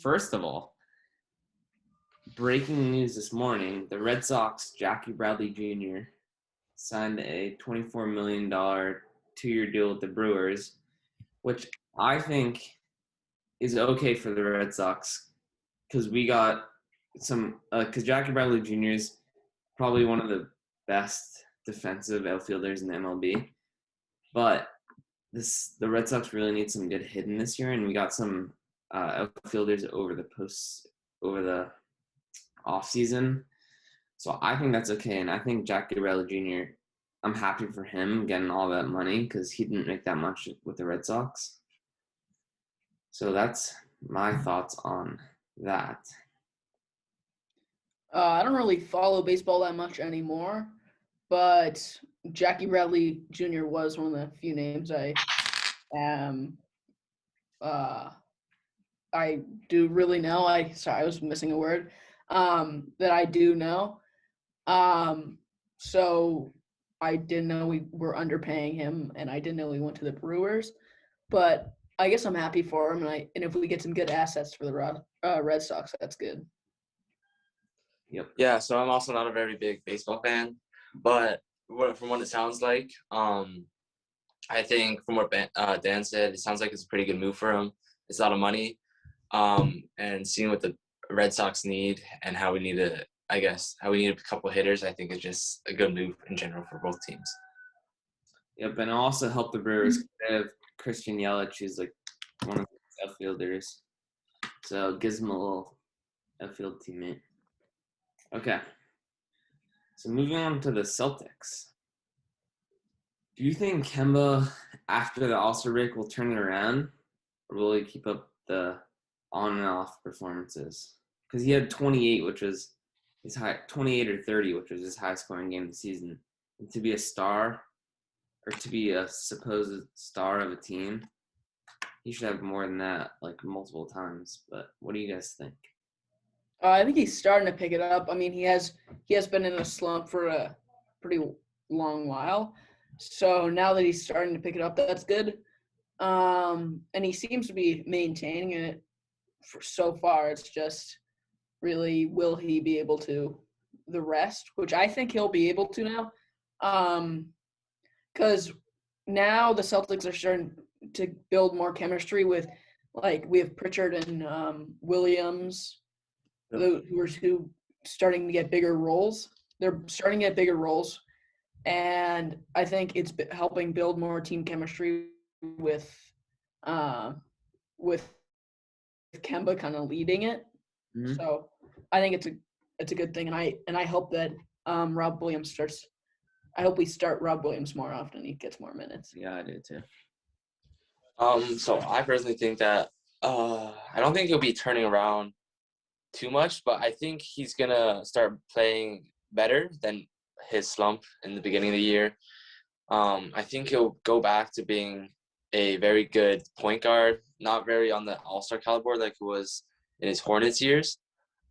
first of all, breaking news this morning, the Red Sox, Jackie Bradley Jr., signed a $24 million two-year deal with the Brewers, which I think is okay for the Red Sox because we got some because Jackie Bradley Jr. is probably one of the best defensive outfielders in the MLB. But the Red Sox really need some good hitting this year, and we got some outfielders over the off season. So I think that's okay, and I think Jackie Bradley Jr. I'm happy for him getting all that money because he didn't make that much with the Red Sox. So that's my thoughts on that. I don't really follow baseball that much anymore, but Jackie Bradley Jr. was one of the few names I do really know. I was missing a word. That I do know. So I didn't know we were underpaying him, and I didn't know he went to the Brewers. But I guess I'm happy for him, and if we get some good assets for the Red Sox, that's good. Yep. Yeah, so I'm also not a very big baseball fan, but from what it sounds like, I think from what Dan said, it sounds like it's a pretty good move for him. It's a lot of money, and seeing what the Red Sox need and how we need a couple hitters, I think is just a good move in general for both teams. Yep, and also help the Brewers. They have Christian Yelich, who's like one of the outfielders, so it gives him a little outfield teammate. Okay, so moving on to the Celtics. Do you think Kemba, after the All-Star break, will turn it around, or will he keep up the on and off performances? Because he had 28, which was his high, 28 or 30, which was his high-scoring game of the season. And to be a star, or to be a supposed star of a team, he should have more than that, like multiple times. But what do you guys think? I think he's starting to pick it up. I mean, he has been in a slump for a pretty long while. So now that he's starting to pick it up, that's good. And he seems to be maintaining it for so far. It's just really, will he be able to the rest, which I think he'll be able to now. Because now the Celtics are starting to build more chemistry with, like, we have Pritchard and Williams, who are starting to get bigger roles. They're starting to get bigger roles. And I think it's helping build more team chemistry with Kemba kind of leading it. Mm-hmm. So I think it's a good thing, and I hope that Rob Williams starts. I hope we start Rob Williams more often. He gets more minutes. Yeah, I do too. So I personally think that I don't think he'll be turning around too much, but I think he's gonna start playing better than his slump in the beginning of the year. I think he'll go back to being a very good point guard, not very on the all-star caliber like it was in his Hornets years,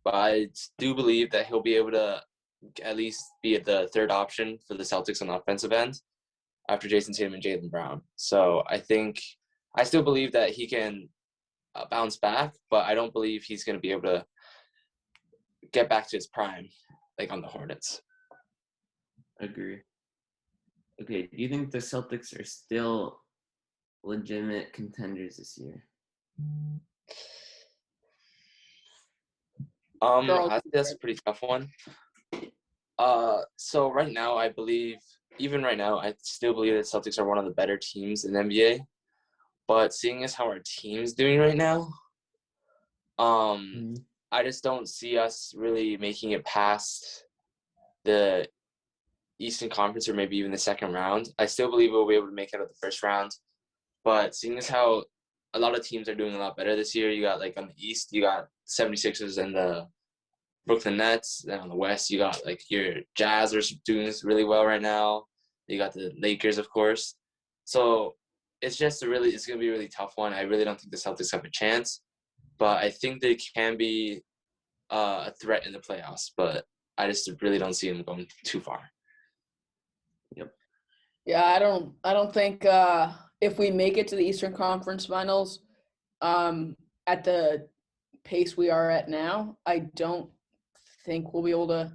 but I do believe that he'll be able to at least be the third option for the Celtics on the offensive end after Jason Tatum and Jaylen Brown. So I still believe that he can bounce back, but I don't believe he's going to be able to get back to his prime like on the Hornets. Agree. Okay, do you think the Celtics are still legitimate contenders this year? I think that's a pretty tough one. So right now, I still believe that Celtics are one of the better teams in the NBA. But seeing as how our team's doing right now, I just don't see us really making it past the Eastern Conference or maybe even the second round. I still believe we'll be able to make it out of the first round. But seeing as how a lot of teams are doing a lot better this year, you got, like, on the East, you got 76ers and the Brooklyn Nets. Then on the West, you got, like, your Jazz are doing this really well right now. You got the Lakers, of course. So it's going to be a really tough one. I really don't think the Celtics have a chance. But I think they can be a threat in the playoffs. But I just really don't see them going too far. Yep. Yeah, I don't think if we make it to the Eastern Conference Finals, at the pace we are at now, I don't think we'll be able to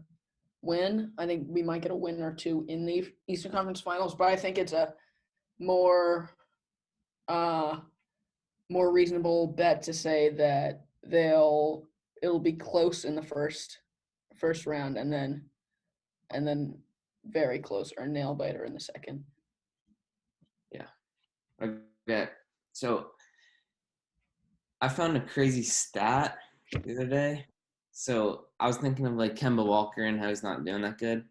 win. I think we might get a win or two in the Eastern Conference Finals, but I think it's a more reasonable bet to say that it'll be close in the first round and then very close or nail biter in the second. Yeah. Okay. So I found a crazy stat the other day. So I was thinking of like Kemba Walker and how he's not doing that good.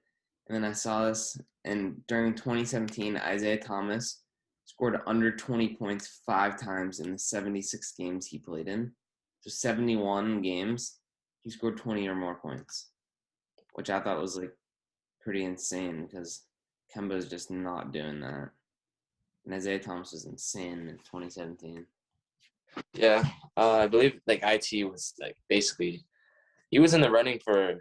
And then I saw this, and during 2017, Isaiah Thomas scored under 20 points 5 times in the 76 games he played in. So 71 games, he scored 20 or more points, which I thought was like pretty insane because Kemba is just not doing that. And Isaiah Thomas was insane in 2017. Yeah, I believe like IT was like basically he was in the running for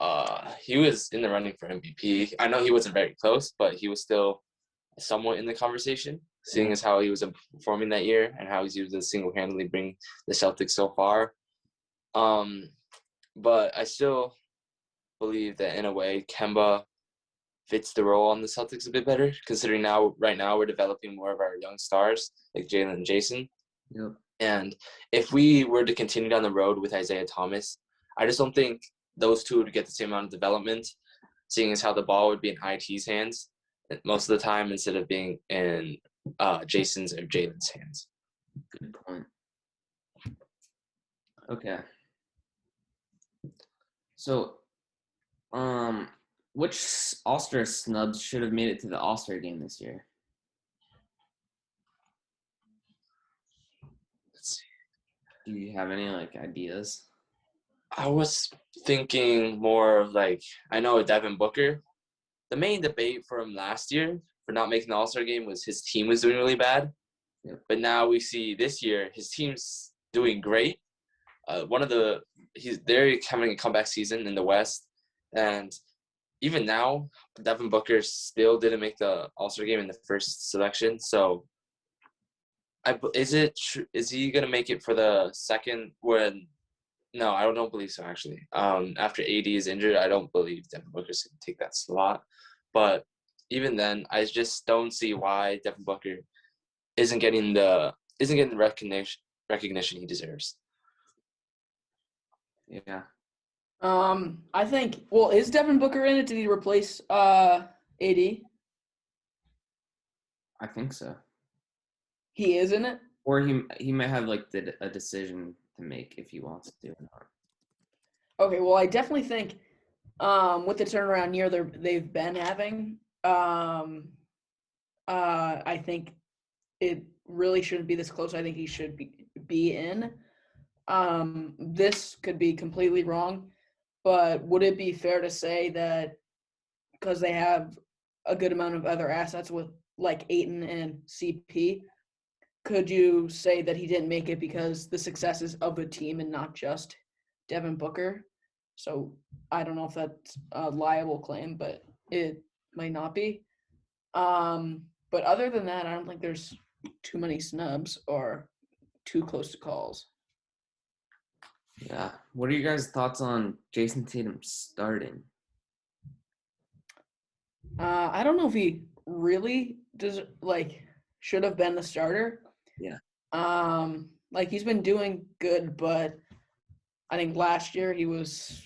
MVP. I know he wasn't very close, but he was still somewhat in the conversation, seeing as how he was performing that year and how he was single-handedly bringing the Celtics so far. But I still believe that in a way Kemba fits the role on the Celtics a bit better, considering right now we're developing more of our young stars like Jalen and Jason. Yep. And if we were to continue down the road with Isaiah Thomas, I just don't think those two would get the same amount of development, seeing as how the ball would be in IT's hands most of the time instead of being in Jason's or Jalen's hands. Good point. Okay. So, which All-Star snubs should have made it to the All-Star game this year? Let's see. Do you have any like ideas? I was thinking more of like, I know Devin Booker. The main debate for him last year for not making the All-Star game was his team was doing really bad. Yep. But now we see this year his team's doing great. They're having a comeback season in the West, and even now Devin Booker still didn't make the All-Star game in the first selection. So, is he gonna make it for the second? No, I don't believe so. Actually, after AD is injured, I don't believe Devin Booker's gonna take that slot. But even then, I just don't see why Devin Booker isn't getting the recognition he deserves. Yeah. I think. Well, is Devin Booker in it? Did he replace AD? I think so. He is in it. Or he might have like a decision to make if he wants to or not. Okay, well, I definitely think with the turnaround year they've been having, I think it really shouldn't be this close. I think he should be in. This could be completely wrong, but would it be fair to say that because they have a good amount of other assets with like Ayton and CP, could you say that he didn't make it because the successes of the team and not just Devin Booker? So I don't know if that's a liable claim, but it might not be. But other than that, I don't think there's too many snubs or too close to calls. Yeah. What are you guys' thoughts on Jason Tatum starting? I don't know if he really should have been the starter. Yeah. Like he's been doing good, but I think last year he was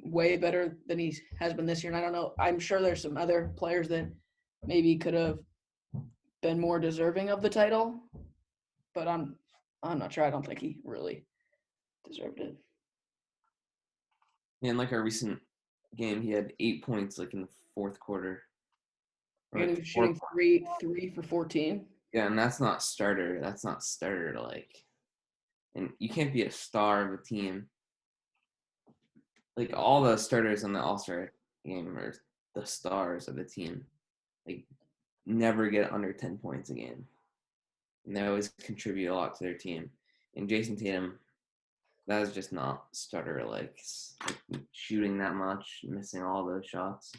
way better than he has been this year. And I don't know. I'm sure there's some other players that maybe could have been more deserving of the title, but I'm not sure. I don't think he really deserved it. In like our recent game, he had 8 points like in the fourth quarter. And he was shooting 3 for 14. Yeah, and that's not starter. That's not starter like. And you can't be a star of a team. Like all the starters on the All-Star game are the stars of the team. Like never get under 10 points a game. And they always contribute a lot to their team. And Jason Tatum, that is just not starter like shooting that much, missing all those shots.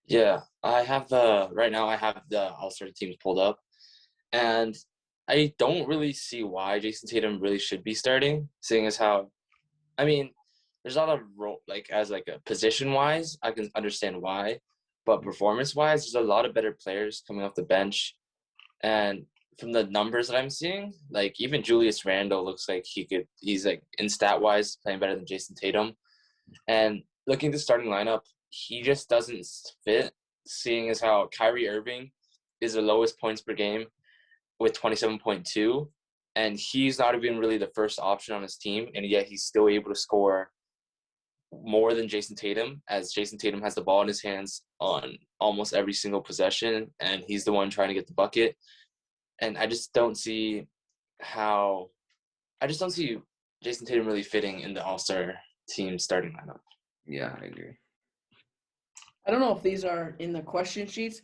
Yeah, right now I have the All-Star teams pulled up, and I don't really see why Jason Tatum really should be starting, seeing as how, I mean, there's a lot of as like a position wise, I can understand why, but performance wise, there's a lot of better players coming off the bench, and from the numbers that I'm seeing, like even Julius Randle looks like he's like in stat wise playing better than Jason Tatum, and looking at the starting lineup, he just doesn't fit, seeing as how Kyrie Irving is the lowest points per game with 27.2, and he's not even really the first option on his team, and yet he's still able to score more than Jason Tatum, as Jason Tatum has the ball in his hands on almost every single possession, and he's the one trying to get the bucket. And I just don't see Jason Tatum really fitting in the All-Star team starting lineup. Yeah, I agree. I don't know if these are in the question sheets,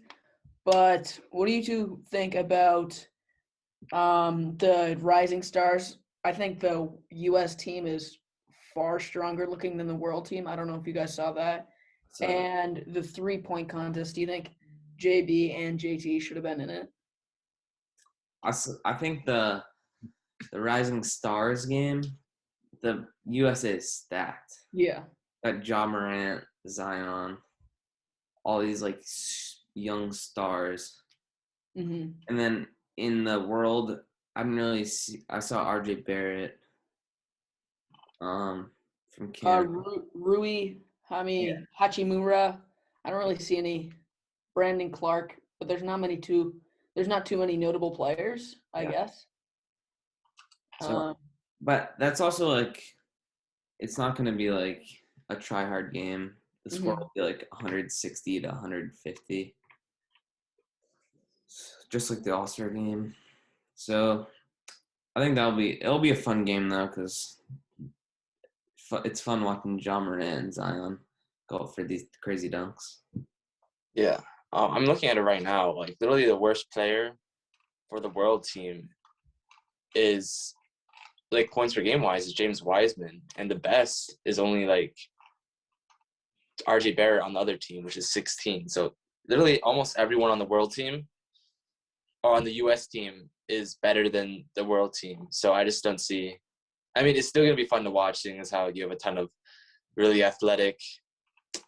but what do you two think about the rising stars? I think the U.S. team is far stronger looking than the world team. I don't know if you guys saw that. So And the 3-point contest, do you think JB and JT should have been in it? I think the Rising Stars game, the USA is stacked. Yeah. Got Ja Morant, Zion, all these like young stars, Mm-hmm. and then in the world, I didn't really see. I saw RJ Barrett, from Canada. Rui Hachimura. I don't really see any Brandon Clark, but there's not too many notable players, I Yeah. guess. So, but that's also like, it's not going to be like a try hard game. The score will be like 160 to 150, just like the All-Star game. So I think it'll be a fun game though, because it's fun watching Ja Morant and Zion go for these crazy dunks. Yeah. I'm looking at it right now. Like, literally the worst player for the world team is, like, points per game wise, is James Wiseman. And the best is only, like, RJ Barrett on the other team, which is 16. So, literally almost everyone on the world team or on the U.S. team is better than the world team. So, I just don't see – I mean, it's still going to be fun to watch, seeing as how you have a ton of really athletic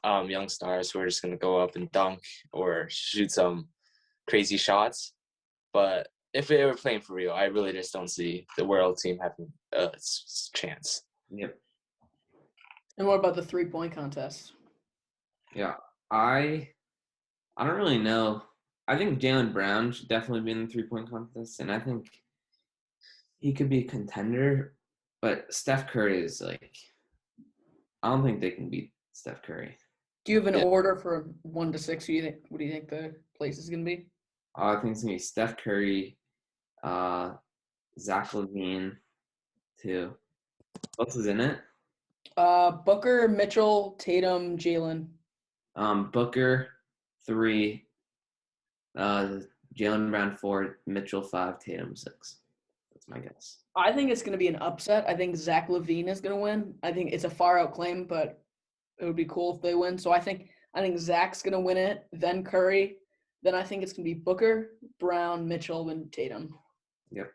young stars who are just going to go up and dunk or shoot some crazy shots. But if they were playing for real, I really just don't see the world team having a chance. Yep. And what about the 3-point contest? Yeah, I don't really know. I think Jaylen Brown should definitely be in the 3-point contest, and I think he could be a contender. But Steph Curry is like, I don't think they can beat Steph Curry. Do you have an order for 1 to 6? What do you think the place is going to be? I think it's gonna be Steph Curry, Zach LaVine, 2. What else is in it? Booker, Mitchell, Tatum, Jalen. Booker, 3. Jaylen Brown, 4. Mitchell, 5. Tatum, 6. That's my guess. I think it's going to be an upset. I think Zach LaVine is going to win. I think it's a far out claim, but it would be cool if they win. So I think Zach's going to win it, then Curry. Then I think it's going to be Booker, Brown, Mitchell, and Tatum. Yep.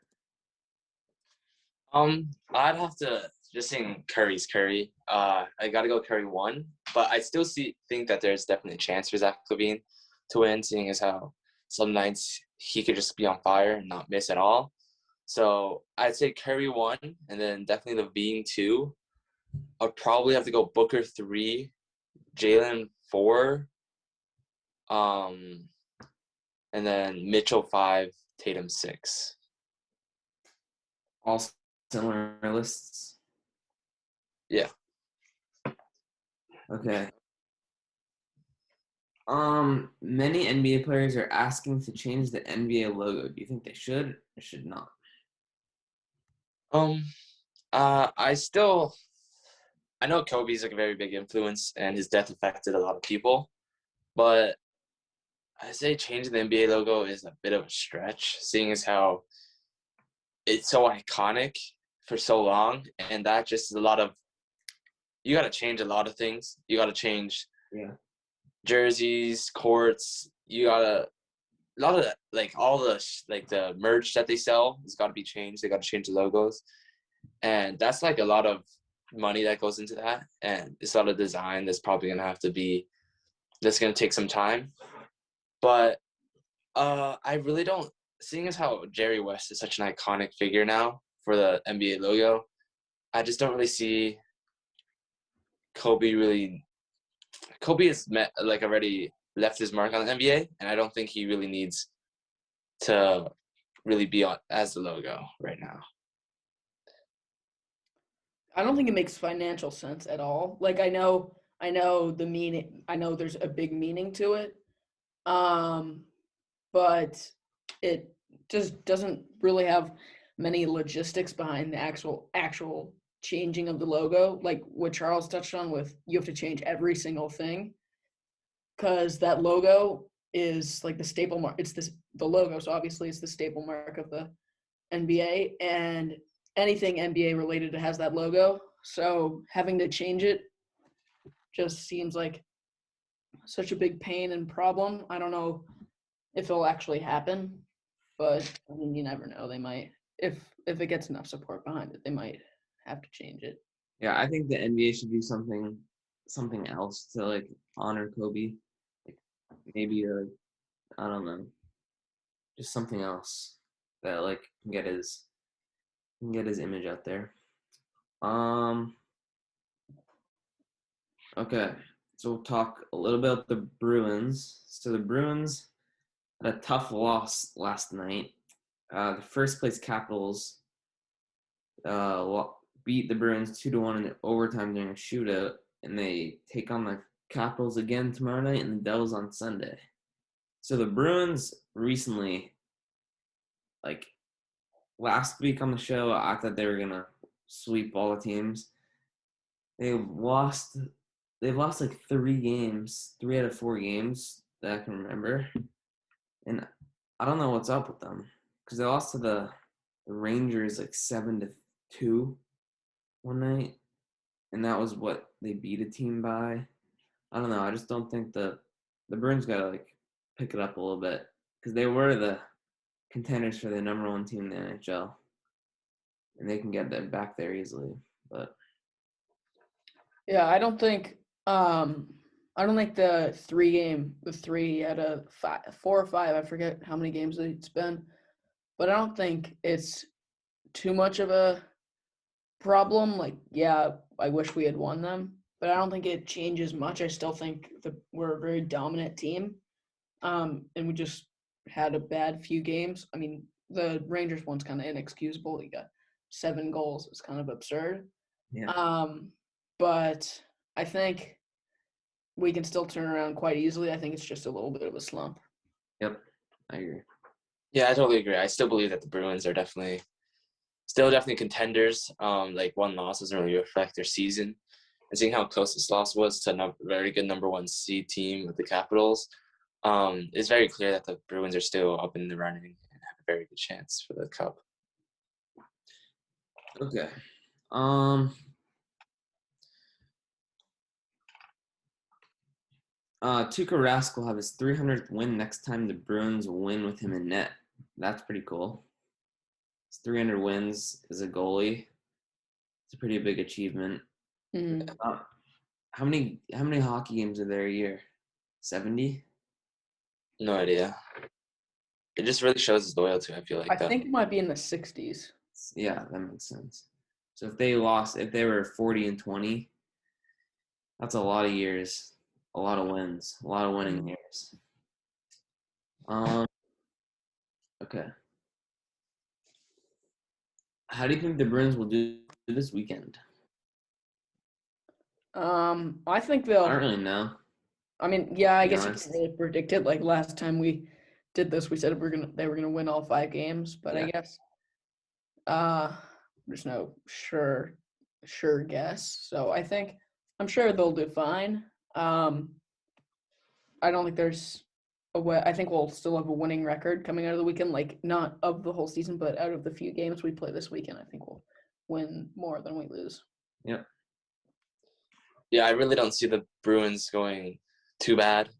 I'd have to just saying Curry's Curry. I got to go Curry 1, but I still think that there's definitely a chance for Zach LaVine to win, seeing as how some nights he could just be on fire and not miss at all. So I'd say Curry 1, and then definitely LaVine 2. I'd probably have to go Booker 3, Jalen 4, and then Mitchell 5, Tatum 6. All similar lists. Yeah. Okay. Many NBA players are asking to change the NBA logo. Do you think they should or should not? I know Kobe's like a very big influence, and his death affected a lot of people, but I say changing the NBA logo is a bit of a stretch, seeing as how it's so iconic for so long, and that just is a lot of. You got to change a lot of things. You got to change jerseys, courts. You got to a lot of like all the like the merch that they sell has got to be changed. They got to change the logos, and that's like a lot of money that goes into that, and it's a lot of design that's probably gonna have to be that's gonna take some time. But I really don't. Seeing as how Jerry West is such an iconic figure now for the NBA logo, I just don't really see Kobe really. Kobe has already left his mark on the NBA, and I don't think he really needs to really be on as the logo right now. I don't think it makes financial sense at all. Like I know the meaning. I know there's a big meaning to it, but it just doesn't really have many logistics behind the actual changing of the logo. Like what Charles touched on with you have to change every single thing because that logo is like the staple mark. It's the logo, so obviously it's the staple mark of the NBA, and anything NBA related has that logo. So having to change it just seems like such a big pain and problem. I don't know if it'll actually happen, but I mean, you never know. They might, if it gets enough support behind it, they might have to change it. Yeah, I think the NBA should do something else to like honor Kobe. Like maybe I don't know, just something else that like can get his image out there. Um. Okay, so we'll talk a little bit about the Bruins. So the Bruins had a tough loss last night. The first place Capitals beat the Bruins 2-1 in overtime during a shootout, and they take on the Capitals again tomorrow night and the Devils on Sunday. So the Bruins recently, like last week on the show, I thought they were gonna sweep all the teams. They've lost like 3 games, 3 out of 4 games that I can remember, and I don't know what's up with them because they lost to the Rangers like 7-2 one night, and that was what they beat a team by. I don't know. I just don't think the Bruins gotta like pick it up a little bit because they were the contenders for the #1 team in the NHL, and they can get them back there easily. But Yeah, I don't think the 3 out of 4 or 5, I forget how many games it's been, but I don't think it's too much of a problem. Like, yeah, I wish we had won them, but I don't think it changes much. I still think we're a very dominant team, and we just had a bad few games. I mean, the Rangers one's kind of inexcusable. He got 7 goals. It's kind of absurd. yeah, But I think we can still turn around quite easily. I think it's just a little bit of a slump. yep, I agree. Yeah, I totally agree. I still believe that the Bruins are definitely contenders. Like one loss doesn't really affect their season. And seeing how close this loss was to a very good #1 seed team with the Capitals, it's very clear that the Bruins are still up in the running and have a very good chance for the Cup. Okay. Tuukka Rask will have his 300th win next time the Bruins win with him in net. That's pretty cool. His 300 wins as a goalie. It's a pretty big achievement. Mm-hmm. How many hockey games are there a year? 70? No idea. It just really shows his loyalty, I feel like, I though. think it might be in the 60s. Yeah, that makes sense. So if they were 40-20, that's a lot of years, a lot of wins, a lot of winning years. Okay. How do you think the Bruins will do this weekend? I think I don't they'll. really know. I mean, yeah, I To be guess you honest. can't really predict it. Like last time we did this, we said they were gonna win all 5 games, but I Yeah. guess there's no sure guess. So I'm sure they'll do fine. I don't think there's a way. I think we'll still have a winning record coming out of the weekend. Like not of the whole season, but out of the few games we play this weekend, I think we'll win more than we lose. Yep. Yeah, I really don't see the Bruins going too bad.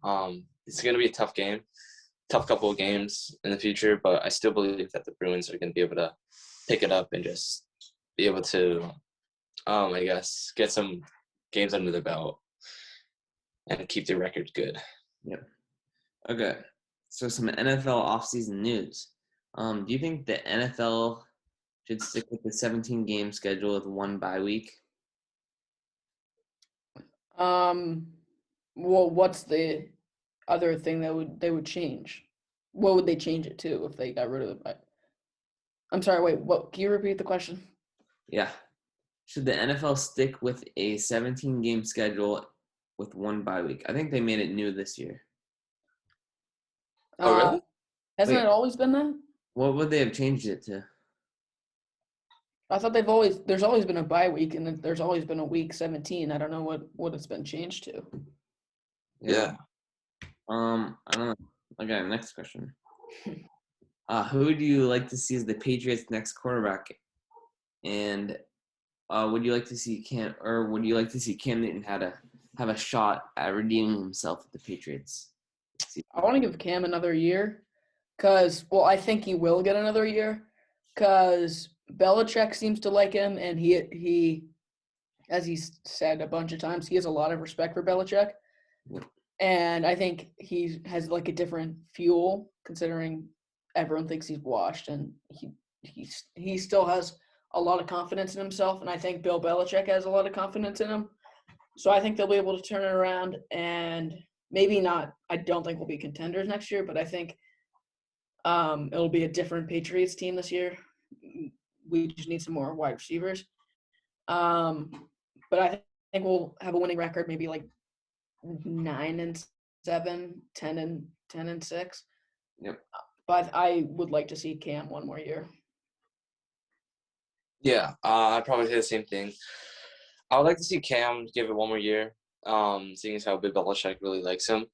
It's going to be a tough game. tough couple of games in the future, but I still believe that the Bruins are going to be able to pick it up and just be able to, I guess, get some games under the belt and keep their record good. Yep. Okay. So some NFL offseason news. Do you think the NFL should stick with the 17-game schedule with one bye week? Well, what's the other thing that they would change? What would they change it to if they got rid of the bye? I'm sorry, wait, what, can you repeat the question? Yeah. Should the NFL stick with a 17-game schedule with one bye week? I think they made it new this year. Oh, really? Hasn't Wait. it always been that? What would they have changed it to? I thought there's always been a bye week and then there's always been a week 17. I don't know what it's been changed to. Yeah. I don't know. Okay, next question. Who do you like to see as the Patriots' next quarterback? And would you like to see Cam Newton have a shot at redeeming himself with the Patriots? I want to give Cam another year because, well, I think he will get another year because Belichick seems to like him, and he, as he's said a bunch of times, he has a lot of respect for Belichick. Yep. And I think he has like a different fuel considering everyone thinks he's washed, and he still has a lot of confidence in himself, and I think Bill Belichick has a lot of confidence in him. So I think they'll be able to turn it around, and maybe not. I don't think we'll be contenders next year, but I think it'll be a different Patriots team this year. We just need some more wide receivers. But I think we'll have a winning record, maybe like 9-7, 10-6. Yep. But I would like to see Cam one more year. Yeah, I'd probably say the same thing. I would like to see Cam give it one more year, seeing as how Bill Belichick really likes him.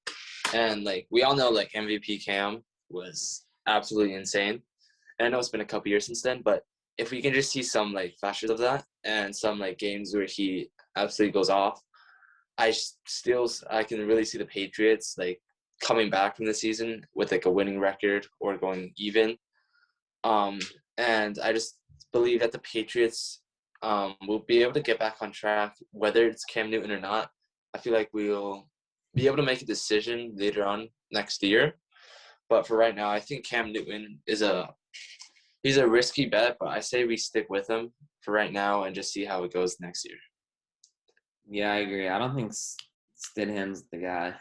And, like, we all know, like, MVP Cam was absolutely insane. And I know it's been a couple years since then, but if we can just see some, like, flashes of that and some, like, games where he absolutely goes off, I can really see the Patriots, like, coming back from the season with, like, a winning record or going even. And I just believe that the Patriots will be able to get back on track, whether it's Cam Newton or not. I feel like we'll be able to make a decision later on next year. But for right now, I think Cam Newton he's a risky bet, but I say we stick with him for right now and just see how it goes next year. Yeah, I agree. I don't think Stidham's the guy.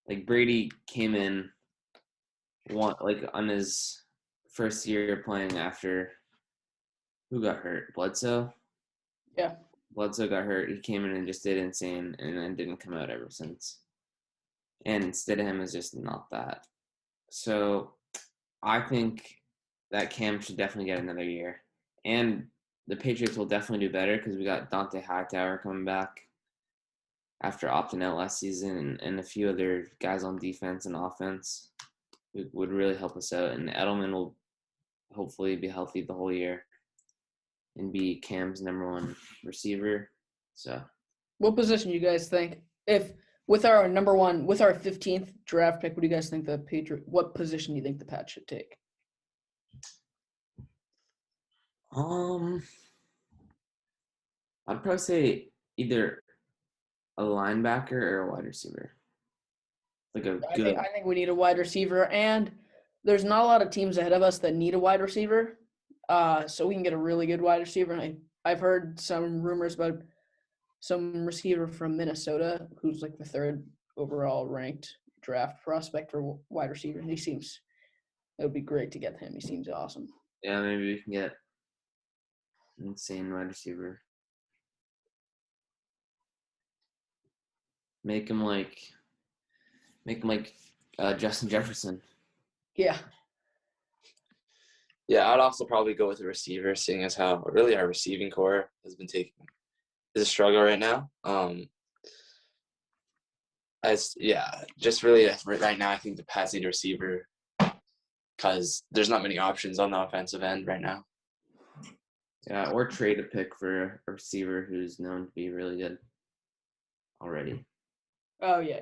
Like Brady came in on his first year playing after who got hurt? Bledsoe? Yeah. Bledsoe got hurt. He came in and just did insane and then didn't come out ever since. And Stidham is just not that. So I think that Cam should definitely get another year. And the Patriots will definitely do better because we got Dante Hightower coming back after opting out last season and a few other guys on defense and offense who would really help us out. And Edelman will hopefully be healthy the whole year and be Cam's number one receiver. So, what position you guys think if with our 15th draft pick, what do you guys think what position do you think the Pats should take? I'd probably say either a linebacker or a wide receiver. I think we need a wide receiver, and there's not a lot of teams ahead of us that need a wide receiver. So we can get a really good wide receiver. And I've heard some rumors about some receiver from Minnesota who's like the 3rd overall ranked draft prospect for wide receiver. And it would be great to get him. He seems awesome. Yeah, maybe we can get an insane wide receiver. Make him like Justin Jefferson. Yeah. Yeah, I'd also probably go with a receiver, seeing as how really our receiving core is a struggle right now. Just really right now, I think the Pats need a receiver because there's not many options on the offensive end right now. Yeah, or trade a pick for a receiver who's known to be really good already. Oh, yeah.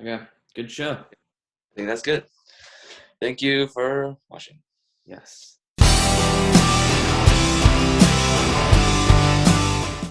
Okay, good show. think that's good. Thank you for watching. Yes.